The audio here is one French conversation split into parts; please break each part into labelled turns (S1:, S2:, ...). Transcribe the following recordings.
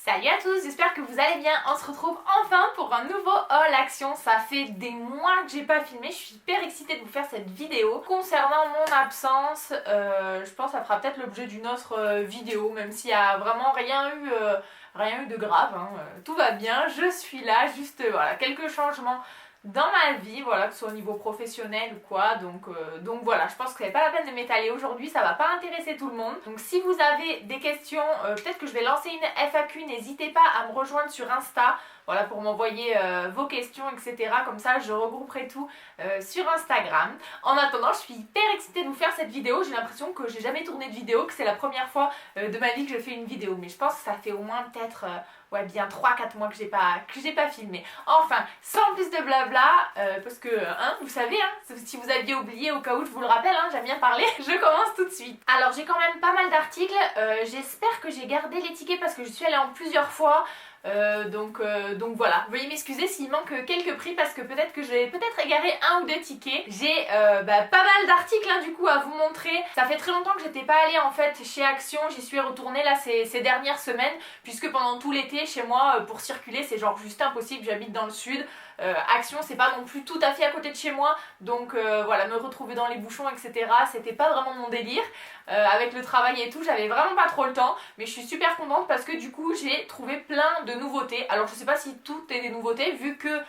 S1: Salut à tous, j'espère que vous allez bien. On se retrouve enfin pour un nouveau haul action. Ça fait des mois que j'ai pas filmé, je suis hyper excitée de vous faire cette vidéo. Concernant mon absence, je pense que ça fera peut-être l'objet d'une autre vidéo, même s'il n'y a vraiment rien eu de grave, hein. Tout va bien, je suis là, juste voilà, quelques changements dans ma vie, voilà, que ce soit au niveau professionnel ou quoi, donc voilà, je pense que c'est pas la peine de m'étaler aujourd'hui, ça va pas intéresser tout le monde. Donc si vous avez des questions, peut-être que je vais lancer une FAQ, n'hésitez pas à me rejoindre sur Insta, voilà, pour m'envoyer vos questions, etc. Comme ça, je regrouperai tout sur Instagram. En attendant, je suis hyper excitée de vous faire cette vidéo, j'ai l'impression que j'ai jamais tourné de vidéo, que c'est la première fois de ma vie que je fais une vidéo, mais je pense que ça fait au moins peut-être... ouais, bien 3-4 mois que j'ai pas filmé. Enfin, sans plus de blabla, parce que, hein, vous savez, hein, si vous aviez oublié, au cas où je vous le rappelle, hein, j'aime bien parler, je commence tout de suite. Alors, j'ai quand même pas mal d'articles, j'espère que j'ai gardé les tickets parce que je suis allée en plusieurs fois. Donc voilà, veuillez m'excuser s'il manque quelques prix parce que peut-être que je vais égarer un ou deux tickets. J'ai pas mal d'articles hein, du coup à vous montrer. Ça fait très longtemps que j'étais pas allée en fait chez Action, j'y suis retournée là ces dernières semaines puisque pendant tout l'été chez moi pour circuler c'est genre juste impossible, j'habite dans le sud. Action c'est pas non plus tout à fait à côté de chez moi donc voilà, me retrouver dans les bouchons etc c'était pas vraiment mon délire. Avec le travail et tout j'avais vraiment pas trop le temps, mais je suis super contente parce que du coup j'ai trouvé plein de nouveautés. Alors je sais pas si tout est des nouveautés vu que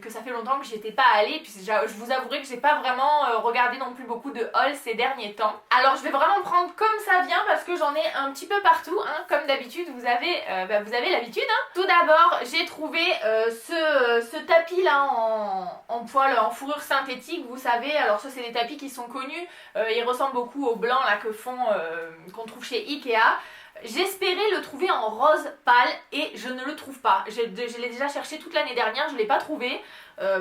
S1: ça fait longtemps que j'y étais pas allée, puis je vous avouerai que j'ai pas vraiment regardé non plus beaucoup de hauls ces derniers temps. Alors je vais vraiment prendre comme ça vient parce que j'en ai un petit peu partout, hein. Comme d'habitude vous avez l'habitude. Hein. Tout d'abord j'ai trouvé ce tapis là en poil, en fourrure synthétique, vous savez, alors ça c'est des tapis qui sont connus, ils ressemblent beaucoup aux blancs là qu'on trouve chez Ikea. J'espérais le trouver en rose pâle et je ne le trouve pas. Je l'ai déjà cherché toute l'année dernière, je ne l'ai pas trouvé.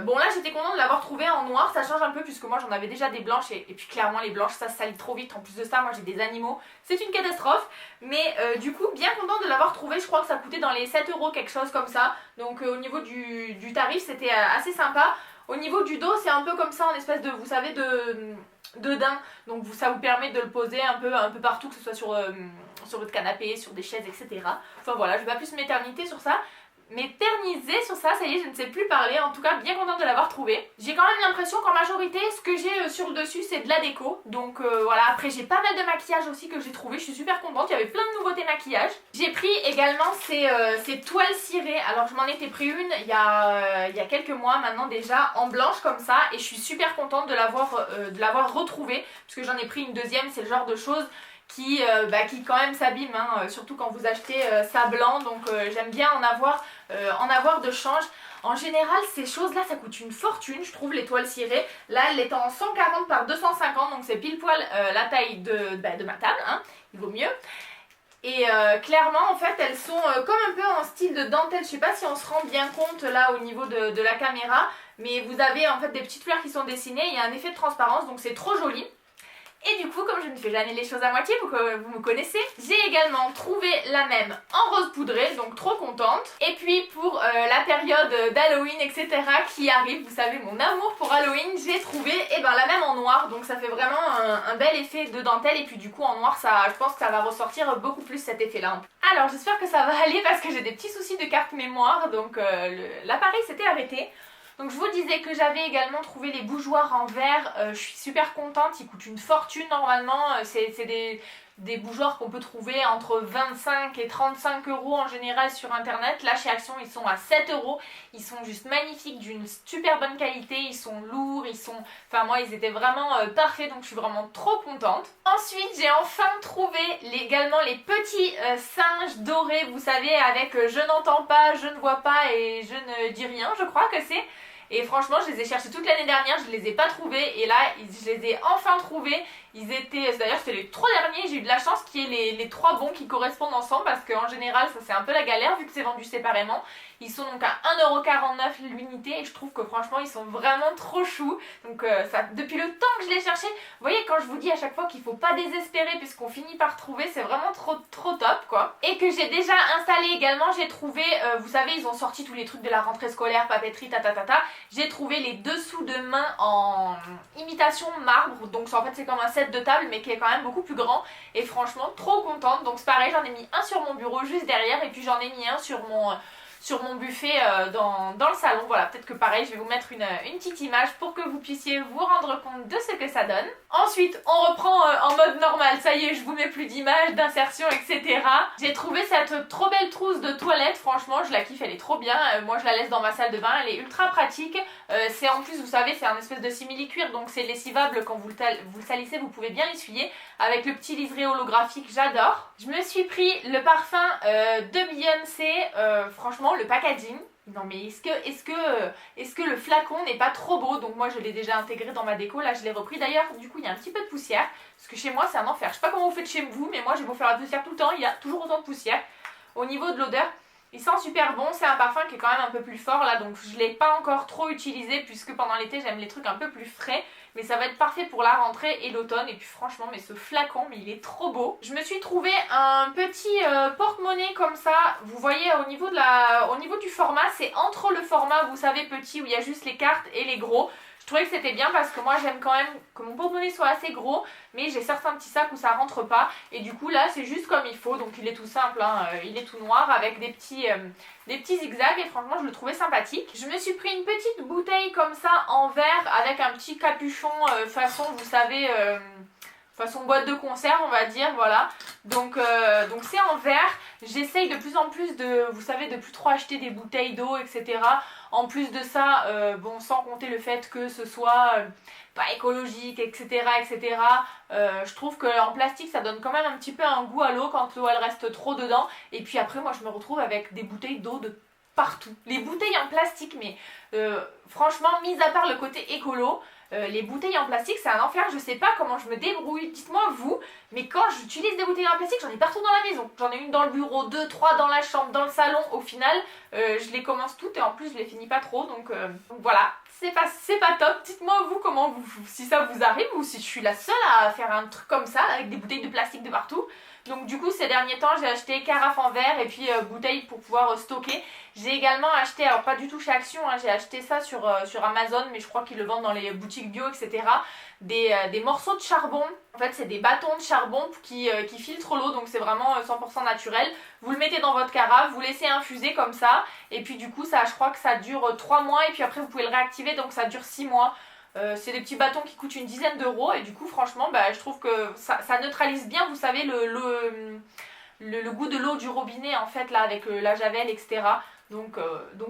S1: Bon là j'étais contente de l'avoir trouvé en noir, ça change un peu puisque moi j'en avais déjà des blanches et puis clairement les blanches ça se salit trop vite. En plus de ça moi j'ai des animaux, c'est une catastrophe. Mais du coup bien contente de l'avoir trouvé, je crois que ça coûtait dans les 7 € quelque chose comme ça. Donc au niveau du tarif c'était assez sympa. Au niveau du dos c'est un peu comme ça en espèce de, vous savez, de daim, donc ça vous permet de le poser un peu partout, que ce soit sur votre canapé, sur des chaises, etc. Enfin voilà, je vais pas plus m'éterniser sur ça. M'éterniser sur ça, ça y est, je ne sais plus parler, en tout cas bien contente de l'avoir trouvé. J'ai quand même l'impression qu'en majorité, ce que j'ai sur le dessus, c'est de la déco. Donc voilà, après j'ai pas mal de maquillage aussi que j'ai trouvé, je suis super contente, il y avait plein de nouveautés maquillage. J'ai pris également ces toiles cirées, alors je m'en étais pris une il y a quelques mois maintenant déjà, en blanche comme ça, et je suis super contente de l'avoir retrouvée, puisque j'en ai pris une deuxième, c'est le genre de choses qui quand même s'abîme, hein, surtout quand vous achetez ça blanc, donc j'aime bien en avoir de change. En général ces choses là ça coûte une fortune je trouve, les toiles cirées. Là elle est en 140 par 250 donc c'est pile poil la taille de ma table, hein, il vaut mieux. Et clairement en fait elles sont comme un peu en style de dentelle, je sais pas si on se rend bien compte là au niveau de la caméra, mais vous avez en fait des petites fleurs qui sont dessinées, il y a un effet de transparence donc c'est trop joli. Et du coup, comme je ne fais jamais les choses à moitié, vous me connaissez, j'ai également trouvé la même en rose poudré, donc trop contente. Et puis pour la période d'Halloween, etc. qui arrive, vous savez mon amour pour Halloween, j'ai trouvé la même en noir, donc ça fait vraiment un bel effet de dentelle. Et puis du coup en noir, je pense que ça va ressortir beaucoup plus cet effet-là. Alors j'espère que ça va aller parce que j'ai des petits soucis de carte mémoire, donc l'appareil s'était arrêté. Donc je vous disais que j'avais également trouvé les bougeoirs en verre, je suis super contente, ils coûtent une fortune normalement, c'est des bougeoirs qu'on peut trouver entre 25 et 35 € en général sur internet. Là chez Action ils sont à 7 €, ils sont juste magnifiques, d'une super bonne qualité, ils sont lourds, enfin moi ils étaient vraiment parfaits, donc je suis vraiment trop contente. Ensuite j'ai enfin trouvé également les petits singes dorés, vous savez, avec je n'entends pas, je ne vois pas et je ne dis rien, je crois que c'est. Et franchement je les ai cherchés toute l'année dernière, je ne les ai pas trouvés et là je les ai enfin trouvés Ils étaient, d'ailleurs c'était les 3 derniers, j'ai eu de la chance qu'il y ait les 3 bons qui correspondent ensemble parce qu'en général ça c'est un peu la galère vu que c'est vendu séparément. Ils sont donc à 1,49€ l'unité et je trouve que franchement ils sont vraiment trop choux. Donc ça, depuis le temps que je les cherchais, vous voyez quand je vous dis à chaque fois qu'il faut pas désespérer puisqu'on finit par trouver, c'est vraiment trop top quoi. Et que j'ai déjà installé également, j'ai trouvé, vous savez ils ont sorti tous les trucs de la rentrée scolaire, papeterie, j'ai trouvé les dessous de main en imitation marbre, donc en fait c'est comme un set de table mais qui est quand même beaucoup plus grand et franchement trop contente. Donc c'est pareil, j'en ai mis un sur mon bureau juste derrière et puis j'en ai mis un sur mon buffet dans le salon. Voilà, peut-être que pareil, je vais vous mettre une petite image pour que vous puissiez vous rendre compte de ce que ça donne. Ensuite, on reprend en mode normal. Ça y est, je vous mets plus d'images, d'insertion, etc. J'ai trouvé cette trop belle trousse de toilette. Franchement, je la kiffe, elle est trop bien. Moi, je la laisse dans ma salle de bain. Elle est ultra pratique. C'est en plus, vous savez, c'est un espèce de simili-cuir, donc c'est lessivable. Quand vous le salissez, vous pouvez bien l'essuyer. Avec le petit liseré holographique, j'adore. Je me suis pris le parfum de Beyoncé. Franchement, le packaging, non mais est-ce que le flacon n'est pas trop beau? Donc moi je l'ai déjà intégré dans ma déco, là je l'ai repris. D'ailleurs du coup il y a un petit peu de poussière parce que chez moi c'est un enfer. Je sais pas comment vous faites chez vous mais moi j'ai beau faire la poussière tout le temps, il y a toujours autant de poussière. Au niveau de l'odeur, il sent super bon, c'est un parfum qui est quand même un peu plus fort là, donc je l'ai pas encore trop utilisé puisque pendant l'été j'aime les trucs un peu plus frais. Mais ça va être parfait pour la rentrée et l'automne. Et puis franchement, mais ce flacon, mais il est trop beau. Je me suis trouvé un petit porte-monnaie comme ça. Vous voyez au niveau du format, c'est entre le format, vous savez, petit où il y a juste les cartes et les gros. Je trouvais que c'était bien parce que moi j'aime quand même que mon porte-monnaie soit assez gros, mais j'ai certains petits sacs où ça rentre pas et du coup là c'est juste comme il faut, donc il est tout simple, hein. Il est tout noir avec des petits zigzags et franchement je le trouvais sympathique. Je me suis pris une petite bouteille comme ça en verre avec un petit capuchon façon, vous savez, façon boîte de conserve on va dire, voilà. Donc c'est en verre. J'essaye de plus en plus vous savez, de plus trop acheter des bouteilles d'eau, etc. En plus de ça, bon, sans compter le fait que ce soit pas écologique, etc. etc. Je trouve qu'en plastique ça donne quand même un petit peu un goût à l'eau quand l'eau elle reste trop dedans. Et puis après moi je me retrouve avec des bouteilles d'eau de partout. Les bouteilles en plastique, mais franchement, mis à part le côté écolo, les bouteilles en plastique c'est un enfer. Je sais pas comment je me débrouille, dites-moi vous, mais quand j'utilise des bouteilles en plastique j'en ai partout dans la maison. J'en ai une dans le bureau, 2, 3 dans la chambre, dans le salon. Au final je les commence toutes et en plus je les finis pas trop, donc voilà, c'est pas top. Dites-moi vous comment si ça vous arrive ou si je suis la seule à faire un truc comme ça avec des bouteilles de plastique de partout. Donc du coup ces derniers temps j'ai acheté carafe en verre et puis bouteille pour pouvoir stocker. J'ai également acheté, alors pas du tout chez Action, hein, j'ai acheté ça sur Amazon, mais je crois qu'ils le vendent dans les boutiques bio, etc. Des morceaux de charbon. En fait c'est des bâtons de charbon qui filtrent l'eau, donc c'est vraiment 100% naturel. Vous le mettez dans votre carafe, vous laissez infuser comme ça et puis du coup ça, je crois que ça dure 3 mois et puis après vous pouvez le réactiver, donc ça dure 6 mois. C'est des petits bâtons qui coûtent une dizaine d'euros et du coup franchement je trouve que ça neutralise bien, vous savez, le goût de l'eau du robinet en fait là avec la javel, etc. Donc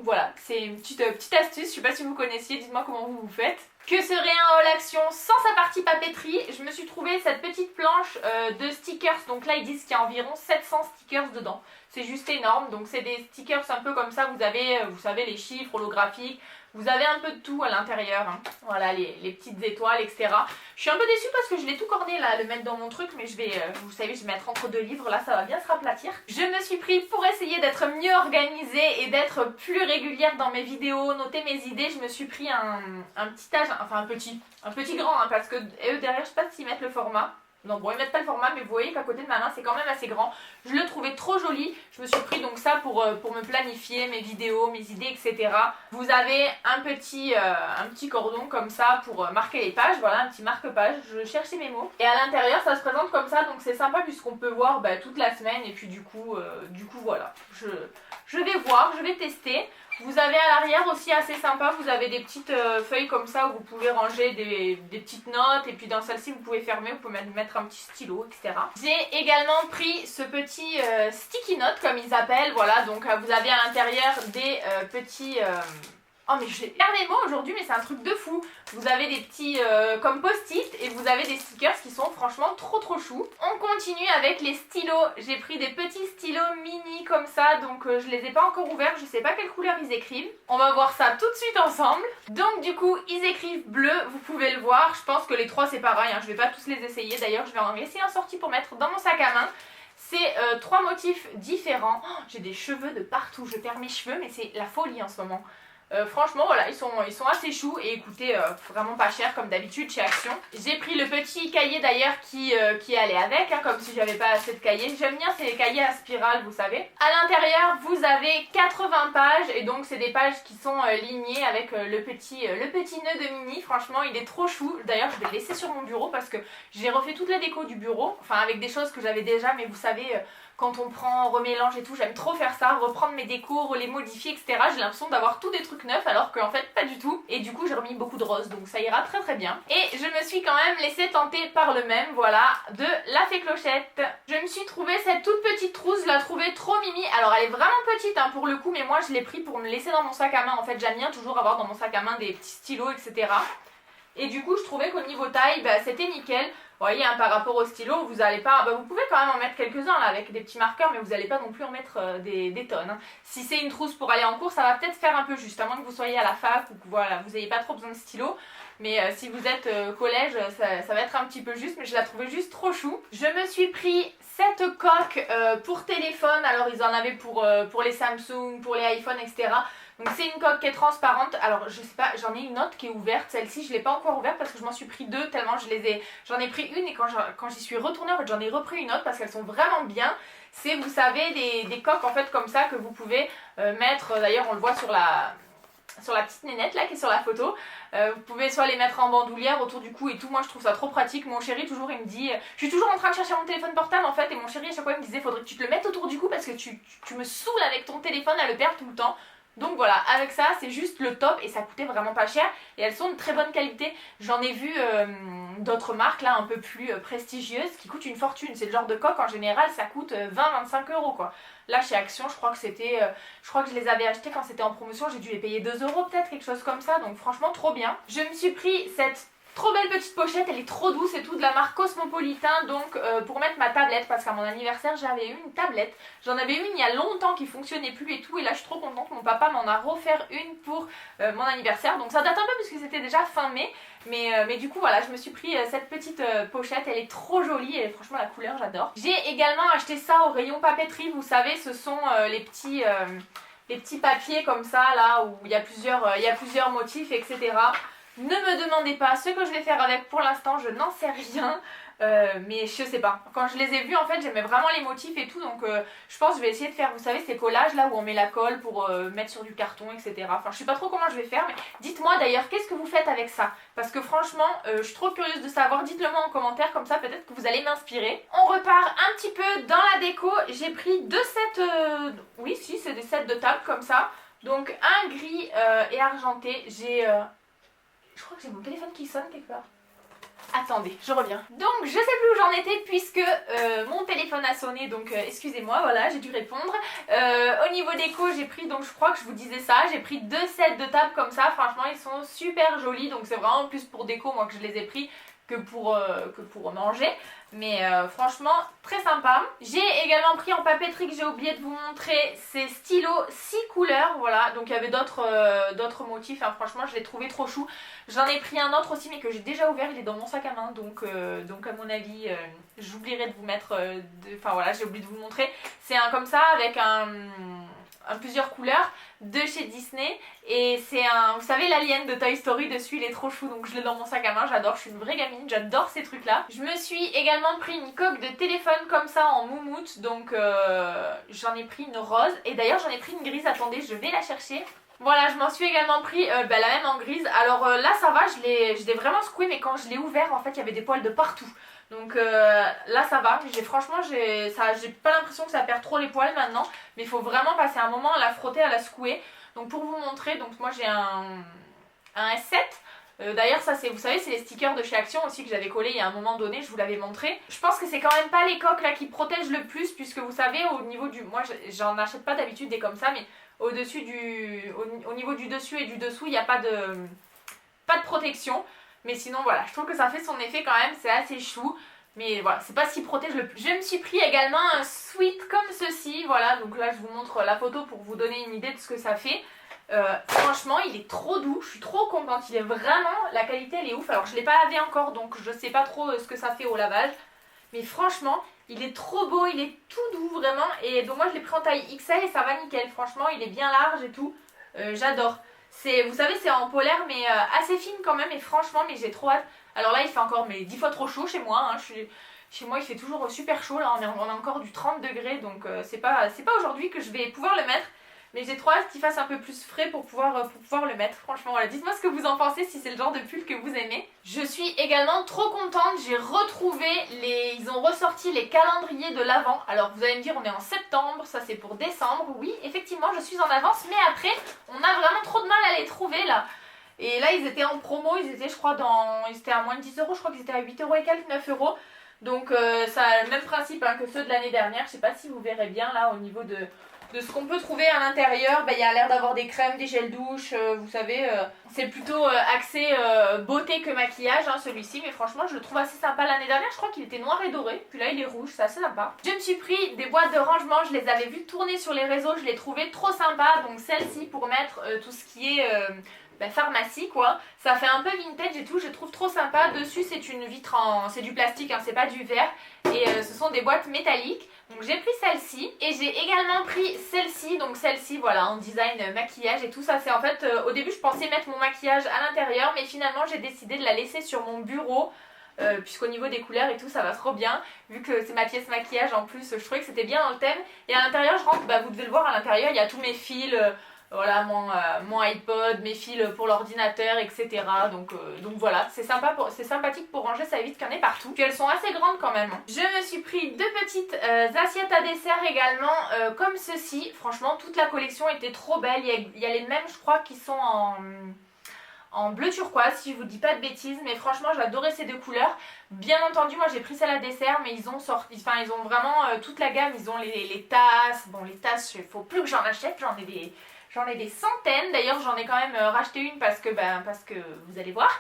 S1: voilà, c'est une petite astuce, je sais pas si vous connaissiez, dites-moi comment vous faites. Que serait un haul action sans sa partie papeterie? Je me suis trouvé cette petite planche de stickers, donc là ils disent qu'il y a environ 700 stickers dedans. C'est juste énorme, donc c'est des stickers un peu comme ça, vous savez les chiffres holographiques, vous avez un peu de tout à l'intérieur, hein. Voilà les petites étoiles, etc. Je suis un peu déçue parce que je l'ai tout corné là, le mettre dans mon truc, mais je vais, vous savez, je vais mettre entre 2 livres, là ça va bien se raplatir. Je me suis pris pour essayer d'être mieux organisée et d'être plus régulière dans mes vidéos, noter mes idées, je me suis pris un petit âge, enfin un petit grand, hein, parce que eux derrière je sais pas s'ils mettent le format. Non bon ils mettent pas le format mais vous voyez qu'à côté de ma main c'est quand même assez grand. Je le trouvais trop joli. Je me suis pris donc ça pour me planifier mes vidéos, mes idées, etc. Vous avez un petit cordon comme ça pour marquer les pages. Voilà, un petit marque-page. Je cherchais mes mots. Et à l'intérieur ça se présente comme ça, donc c'est sympa puisqu'on peut voir toute la semaine. Et puis du coup voilà. Je vais voir, je vais tester. Vous avez à l'arrière aussi assez sympa, vous avez des petites feuilles comme ça où vous pouvez ranger des petites notes et puis dans celle-ci vous pouvez fermer, vous pouvez mettre un petit stylo, etc. J'ai également pris ce petit sticky note comme ils appellent, voilà, donc vous avez à l'intérieur des petits Oh mais je perds mes mots aujourd'hui, mais c'est un truc de fou. Vous avez des petits comme post-it et vous avez des stickers qui sont franchement trop choux. On continue avec les stylos. J'ai pris des petits stylos mini comme ça, donc je les ai pas encore ouverts, je sais pas quelle couleur ils écrivent. On va voir ça tout de suite ensemble. Donc du coup ils écrivent bleu, vous pouvez le voir. Je pense que les trois c'est pareil, hein. Je vais pas tous les essayer. D'ailleurs je vais en laisser un sorti pour mettre dans mon sac à main. C'est 3 motifs différents. Oh, j'ai des cheveux de partout, je perds mes cheveux mais c'est la folie en ce moment. Franchement voilà, ils sont assez choux et écoutez, vraiment pas cher comme d'habitude chez Action. J'ai pris le petit cahier d'ailleurs qui allait avec, hein, comme si j'avais pas assez de cahiers. J'aime bien ces cahiers à spirale, vous savez. À l'intérieur vous avez 80 pages et donc c'est des pages qui sont lignées avec le petit nœud de Minnie. Franchement il est trop chou. D'ailleurs je vais le laisser sur mon bureau parce que j'ai refait toute la déco du bureau, enfin avec des choses que j'avais déjà, mais vous savez... quand on prend, remélange et tout, j'aime trop faire ça, reprendre mes décos, les modifier, etc. J'ai l'impression d'avoir tout des trucs neufs alors qu'en fait pas du tout. Et du coup j'ai remis beaucoup de rose, donc ça ira très bien. Et je me suis quand même laissée tenter par le même, voilà, de la fée Clochette. Je me suis trouvé cette toute petite trousse, je la trouvais trop mimi. Alors elle est vraiment petite hein, pour le coup, mais moi je l'ai pris pour me laisser dans mon sac à main. En fait j'aime bien toujours avoir dans mon sac à main des petits stylos, etc. Et du coup je trouvais qu'au niveau taille, c'était nickel. Vous voyez, hein, par rapport au stylo, vous allez pas... vous pouvez quand même en mettre quelques-uns là avec des petits marqueurs, mais vous n'allez pas non plus en mettre des tonnes. Hein. Si c'est une trousse pour aller en cours, ça va peut-être faire un peu juste, à moins que vous soyez à la fac ou que voilà, vous n'ayez pas trop besoin de stylo. Mais si vous êtes collège, ça va être un petit peu juste, mais je la trouvais juste trop chou. Je me suis pris cette coque pour téléphone, alors ils en avaient pour les Samsung, pour les iPhones, etc. Donc c'est une coque qui est transparente. Alors je sais pas, j'en ai une autre qui est ouverte. Celle-ci je l'ai pas encore ouverte parce que je m'en suis pris deux tellement j'en ai pris une et quand j'y suis retournée en fait j'en ai repris une autre parce qu'elles sont vraiment bien. C'est vous savez des coques en fait comme ça que vous pouvez mettre. D'ailleurs on le voit sur la petite nénette là qui est sur la photo. Vous pouvez soit les mettre en bandoulière autour du cou et tout. Moi je trouve ça trop pratique. Mon chéri toujours il me dit, je suis toujours en train de chercher mon téléphone portable en fait, et mon chéri à chaque fois il me disait faudrait que tu te le mettes autour du cou parce que tu me saoules avec ton téléphone à le perdre tout le temps. Donc voilà, avec ça c'est juste le top et ça coûtait vraiment pas cher et elles sont de très bonne qualité. J'en ai vu d'autres marques là un peu plus prestigieuses qui coûtent une fortune. C'est le genre de coque en général ça coûte 20-25 € quoi. Là chez Action je crois que c'était, je crois que je les avais achetés quand c'était en promotion, j'ai dû les payer 2 € peut-être, quelque chose comme ça, donc franchement trop bien. Je me suis pris cette trop belle petite pochette, elle est trop douce et tout, de la marque Cosmopolitan, donc pour mettre ma tablette, parce qu'à mon anniversaire j'avais eu une tablette. J'en avais une il y a longtemps qui fonctionnait plus et tout, et là je suis trop contente, mon papa m'en a offert une pour mon anniversaire, donc ça date un peu puisque c'était déjà fin mai, mais du coup voilà, je me suis pris cette petite pochette, elle est trop jolie et franchement la couleur j'adore. J'ai également acheté ça au rayon papeterie, vous savez ce sont les petits papiers comme ça là où il y a plusieurs motifs, etc. Ne me demandez pas ce que je vais faire avec pour l'instant, je n'en sais rien, mais je sais pas. Quand je les ai vus en fait j'aimais vraiment les motifs et tout, donc je pense que je vais essayer de faire, vous savez, ces collages là où on met la colle pour mettre sur du carton, etc. Enfin je sais pas trop comment je vais faire, mais dites-moi d'ailleurs qu'est-ce que vous faites avec ça, parce que franchement je suis trop curieuse de savoir, dites-le moi en commentaire, comme ça peut-être que vous allez m'inspirer. On repart un petit peu dans la déco, j'ai pris deux sets, oui si c'est des sets de table comme ça, donc un gris et argenté, je crois que j'ai mon téléphone qui sonne quelque part. Attendez, je reviens. Donc je sais plus où j'en étais puisque mon téléphone a sonné, donc excusez-moi, voilà, j'ai dû répondre. Au niveau déco, j'ai pris, donc je crois que je vous disais ça, j'ai pris deux sets de table comme ça, franchement ils sont super jolis, donc c'est vraiment plus pour déco moi que je les ai pris que pour manger. Mais franchement très sympa. J'ai également pris en papeterie, que j'ai oublié de vous montrer, ces stylos 6 couleurs, voilà, donc il y avait d'autres motifs, hein. Franchement je l'ai trouvé trop chou. J'en ai pris un autre aussi mais que j'ai déjà ouvert, il est dans mon sac à main, donc à mon avis j'oublierai de vous mettre, enfin voilà, j'ai oublié de vous le montrer. C'est un comme ça avec plusieurs couleurs de chez Disney et c'est vous savez l'alien de Toy Story dessus, il est trop chou, donc je l'ai dans mon sac à main, j'adore, je suis une vraie gamine, j'adore ces trucs là. Je me suis également pris une coque de téléphone comme ça en moumoute, donc j'en ai pris une rose et d'ailleurs j'en ai pris une grise, attendez je vais la chercher. Voilà, je m'en suis également pris la même en grise. Alors là ça va, je l'ai vraiment secoué, mais quand je l'ai ouvert en fait il y avait des poils de partout. Donc là ça va, franchement j'ai pas l'impression que ça perd trop les poils maintenant, mais il faut vraiment passer un moment à la frotter, à la secouer. Donc pour vous montrer, donc moi j'ai un S7. D'ailleurs ça c'est, vous savez, c'est les stickers de chez Action aussi que j'avais collé il y a un moment donné, je vous l'avais montré. Je pense que c'est quand même pas les coques là qui protègent le plus, puisque vous savez au niveau du... Moi j'en achète pas d'habitude des comme ça, mais au-dessus au niveau du dessus et du dessous, il n'y a pas de protection. Mais sinon voilà, je trouve que ça fait son effet quand même, c'est assez chou. Mais voilà, c'est pas ce qui protège le plus. Je me suis pris également un sweat comme ceci, voilà. Donc là je vous montre la photo pour vous donner une idée de ce que ça fait. Franchement il est trop doux, je suis trop contente, il est vraiment, la qualité elle est ouf. Alors je l'ai pas lavé encore donc je sais pas trop ce que ça fait au lavage. Mais franchement il est trop beau, il est tout doux vraiment. Et donc moi je l'ai pris en taille XL et ça va nickel. Franchement il est bien large et tout, j'adore. Vous savez c'est en polaire mais assez fine quand même. Et franchement mais j'ai trop hâte. Alors là il fait encore mais 10 fois trop chaud chez moi, hein. Chez moi il fait toujours super chaud, là on a encore du 30 degrés. Donc c'est pas aujourd'hui que je vais pouvoir le mettre. Mais j'ai trop hâte qu'il fasse un peu plus frais pour pouvoir le mettre. Franchement, voilà, dites-moi ce que vous en pensez, si c'est le genre de pull que vous aimez. Je suis également trop contente, j'ai retrouvé ils ont ressorti les calendriers de l'Avent. Alors vous allez me dire, on est en septembre, ça c'est pour décembre. Oui, effectivement, je suis en avance, mais après, on a vraiment trop de mal à les trouver là. Et là, ils étaient en promo, ils étaient, je crois, ils étaient à moins de 10 €, je crois qu'ils étaient à 8 € et quelques, 9 €. Donc ça a le même principe hein, que ceux de l'année dernière. Je sais pas si vous verrez bien là au niveau de ce qu'on peut trouver à l'intérieur. Il y a l'air d'avoir des crèmes, des gels douche, vous savez, c'est plutôt axé beauté que maquillage hein, celui-ci, mais franchement je le trouve assez sympa. L'année dernière je crois qu'il était noir et doré, puis là il est rouge, c'est assez sympa. Je me suis pris des boîtes de rangement, je les avais vues tourner sur les réseaux, je les trouvais trop sympas, donc celle-ci pour mettre tout ce qui est pharmacie quoi. Ça fait un peu vintage et tout, je trouve trop sympa. Dessus c'est une vitre c'est du plastique, hein, c'est pas du verre, et ce sont des boîtes métalliques. Donc j'ai pris celle-ci et j'ai également pris celle-ci, donc celle-ci voilà en design maquillage et tout ça. C'est en fait au début je pensais mettre mon maquillage à l'intérieur, mais finalement j'ai décidé de la laisser sur mon bureau puisqu'au niveau des couleurs et tout ça va trop bien. Vu que c'est ma pièce maquillage en plus, je trouvais que c'était bien dans le thème. Et à l'intérieur je rentre, vous devez le voir à l'intérieur, il y a tous mes fils, voilà mon iPod, mes fils pour l'ordinateur, etc. Donc voilà, c'est sympathique pour ranger sa vitre qu'il y en ait partout. Puis elles sont assez grandes quand même. Je me suis pris deux petites assiettes à dessert également, comme ceci. Franchement, toute la collection était trop belle. Il y a les mêmes, je crois, qui sont en bleu turquoise, si je vous dis pas de bêtises, mais franchement j'adorais ces deux couleurs. Bien entendu moi j'ai pris celle à dessert, mais ils ont vraiment toute la gamme. Ils ont les tasses, bon les tasses il faut plus que j'en achète, j'en ai des centaines. D'ailleurs j'en ai quand même racheté une parce que vous allez voir,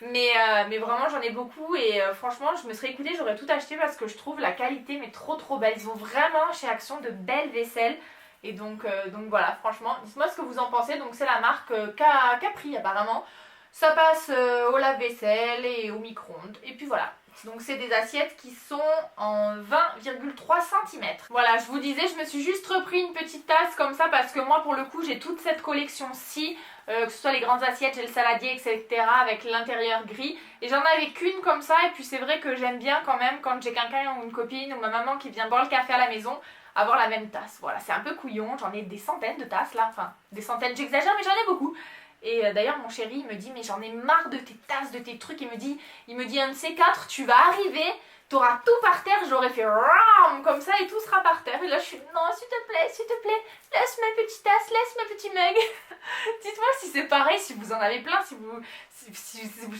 S1: mais vraiment j'en ai beaucoup. Et franchement je me serais écoutée, j'aurais tout acheté parce que je trouve la qualité mais trop belle. Ils ont vraiment chez Action de belles vaisselles. Et donc voilà, franchement, dites-moi ce que vous en pensez. Donc c'est la marque Capri apparemment. Ça passe au lave-vaisselle et au micro-ondes. Et puis voilà. Donc c'est des assiettes qui sont en 20,3 cm. Voilà, je vous disais, je me suis juste repris une petite tasse comme ça parce que moi pour le coup j'ai toute cette collection-ci. Que ce soit les grandes assiettes, j'ai le saladier, etc. avec l'intérieur gris. Et j'en avais qu'une comme ça. Et puis c'est vrai que j'aime bien quand même quand j'ai quelqu'un ou une copine ou ma maman qui vient boire le café à la maison, avoir la même tasse. Voilà, c'est un peu couillon, j'en ai des centaines de tasses là, enfin des centaines, j'exagère mais j'en ai beaucoup. Et d'ailleurs mon chéri il me dit mais j'en ai marre de tes tasses, de tes trucs. Il me dit un de ces quatre, tu vas arriver, t'auras tout par terre. J'aurais fait ram comme ça et tout sera par terre. Et là je suis non s'il te plaît, laisse ma petite tasse, laisse ma petit mug. Dites-moi si c'est pareil, si vous en avez plein, si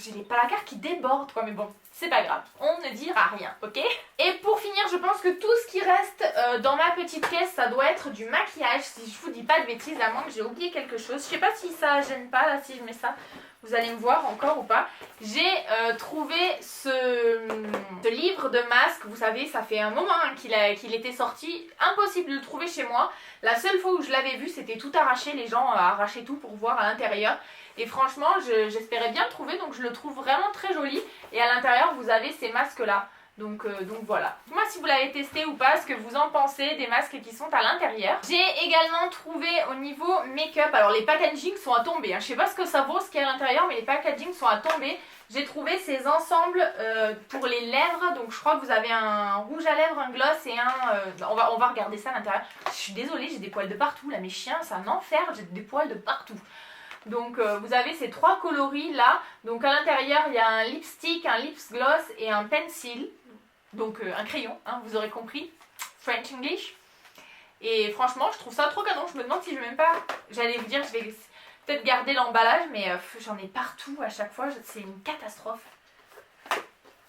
S1: j'ai les placards qui débordent quoi, mais bon. C'est pas grave, on ne dira rien, ok? Et pour finir, je pense que tout ce qui reste dans ma petite caisse, ça doit être du maquillage. Si je vous dis pas de bêtises, à moins que j'ai oublié quelque chose. Je sais pas si ça gêne pas, là, si je mets ça. Vous allez me voir encore ou pas. J'ai trouvé ce livre de masques. Vous savez, ça fait un moment hein, qu'il était sorti. Impossible de le trouver chez moi. La seule fois où je l'avais vu, c'était tout arraché. Les gens arrachaient tout pour voir à l'intérieur. Et franchement, j'espérais bien le trouver. Donc je le trouve vraiment très joli. Et à l'intérieur, vous avez ces masques-là. Donc voilà. Moi si vous l'avez testé ou pas, ce que vous en pensez des masques qui sont à l'intérieur. J'ai également trouvé au niveau make-up, alors les packaging sont à tomber, hein. Je sais pas ce que ça vaut ce qu'il y a à l'intérieur, mais les packaging sont à tomber. J'ai trouvé ces ensembles pour les lèvres, donc je crois que vous avez un rouge à lèvres, un gloss et on va regarder ça à l'intérieur. Je suis désolée, j'ai des poils de partout là, mes chiens c'est un enfer, j'ai des poils de partout. Donc vous avez ces trois coloris là, donc à l'intérieur il y a un lipstick, un lips gloss et un pencil. Donc un crayon, hein, vous aurez compris, French English. Et franchement, je trouve ça trop canon. Je me demande si je vais même pas... J'allais vous dire, je vais peut-être garder l'emballage, mais j'en ai partout à chaque fois. C'est une catastrophe.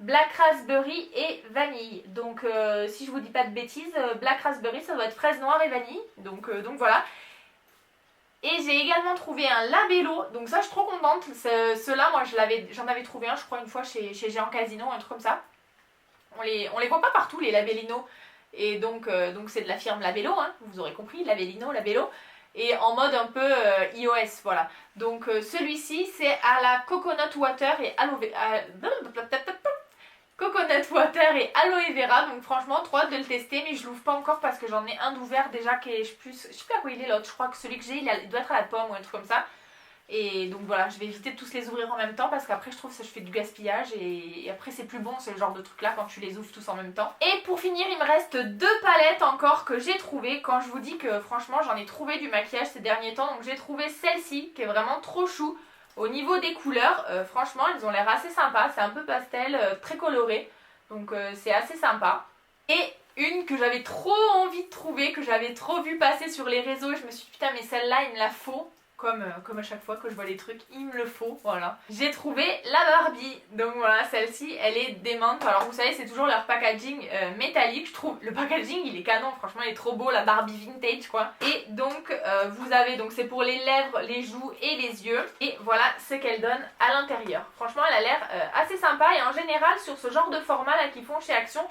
S1: Black Raspberry et vanille. Donc si je vous dis pas de bêtises, Black Raspberry ça doit être fraise noire et vanille. Donc voilà. Et j'ai également trouvé un labello, donc ça je suis trop contente. Ceux-là, moi j'en avais trouvé un je crois une fois chez Géant Casino, un truc comme ça. On les voit pas partout les labellinos. Et donc c'est de la firme Labello, hein, vous aurez compris, Labellino, Labello. Et en mode un peu iOS, voilà. Donc celui-ci c'est à la coconut water et aloe vera, donc franchement trop hâte de le tester, mais je l'ouvre pas encore parce que j'en ai un d'ouvert déjà qui est plus, je sais pas où il est l'autre, je crois que celui que j'ai il doit être à la pomme ou un truc comme ça. Et donc voilà, je vais éviter de tous les ouvrir en même temps parce qu'après je trouve que ça je fais du gaspillage et après c'est plus bon, c'est le genre de truc là quand tu les ouvres tous en même temps. Et pour finir il me reste 2 palettes encore que j'ai trouvées. Quand je vous dis que franchement j'en ai trouvé du maquillage ces derniers temps, donc j'ai trouvé celle-ci qui est vraiment trop chou. Au niveau des couleurs, franchement elles ont l'air assez sympas, c'est un peu pastel, très coloré, donc c'est assez sympa. Et une que j'avais trop envie de trouver, que j'avais trop vu passer sur les réseaux, et je me suis dit putain mais celle-là il me la faut. Comme à chaque fois que je vois les trucs, il me le faut, voilà. J'ai trouvé la Barbie, donc voilà, celle-ci, elle est démente. Alors vous savez, c'est toujours leur packaging métallique, je trouve. Le packaging, il est canon, franchement, il est trop beau, la Barbie vintage, quoi. Et donc, vous avez, donc c'est pour les lèvres, les joues et les yeux. Et voilà ce qu'elle donne à l'intérieur. Franchement, elle a l'air assez sympa. Et en général, sur ce genre de format là qu'ils font chez Action,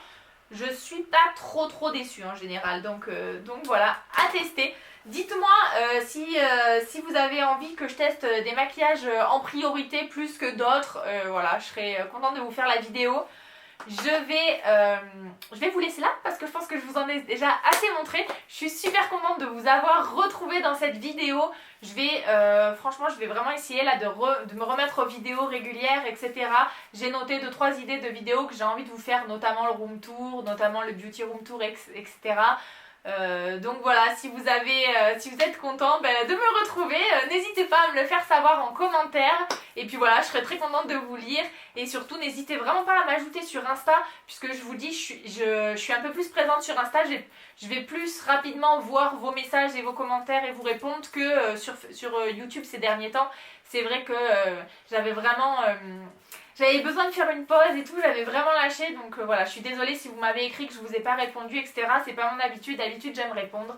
S1: je suis pas trop déçue en général. Donc voilà, à tester. Dites-moi si vous avez envie que je teste des maquillages en priorité plus que d'autres. Voilà, je serais contente de vous faire la vidéo. Je vais vous laisser là parce que je pense que je vous en ai déjà assez montré. Je suis super contente de vous avoir retrouvé dans cette vidéo. Franchement, je vais vraiment essayer là de me remettre aux vidéos régulières, etc. J'ai noté 2-3 idées de vidéos que j'ai envie de vous faire, notamment le room tour, notamment le beauty room tour, etc. Donc voilà, si vous êtes content de me retrouver, n'hésitez pas à me le faire savoir en commentaire. Et puis voilà, je serais très contente de vous lire. Et surtout, n'hésitez vraiment pas à m'ajouter sur Insta, puisque je vous dis, je suis un peu plus présente sur Insta. Je vais plus rapidement voir vos messages et vos commentaires et vous répondre que sur YouTube ces derniers temps. C'est vrai que j'avais besoin de faire une pause et tout, j'avais vraiment lâché, donc voilà, je suis désolée si vous m'avez écrit que je vous ai pas répondu, etc. C'est pas mon habitude, d'habitude j'aime répondre.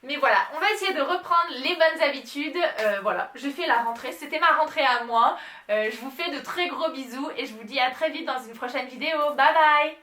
S1: Mais voilà, on va essayer de reprendre les bonnes habitudes. Voilà, j'ai fait la rentrée, c'était ma rentrée à moi. Je vous fais de très gros bisous et je vous dis à très vite dans une prochaine vidéo. Bye bye!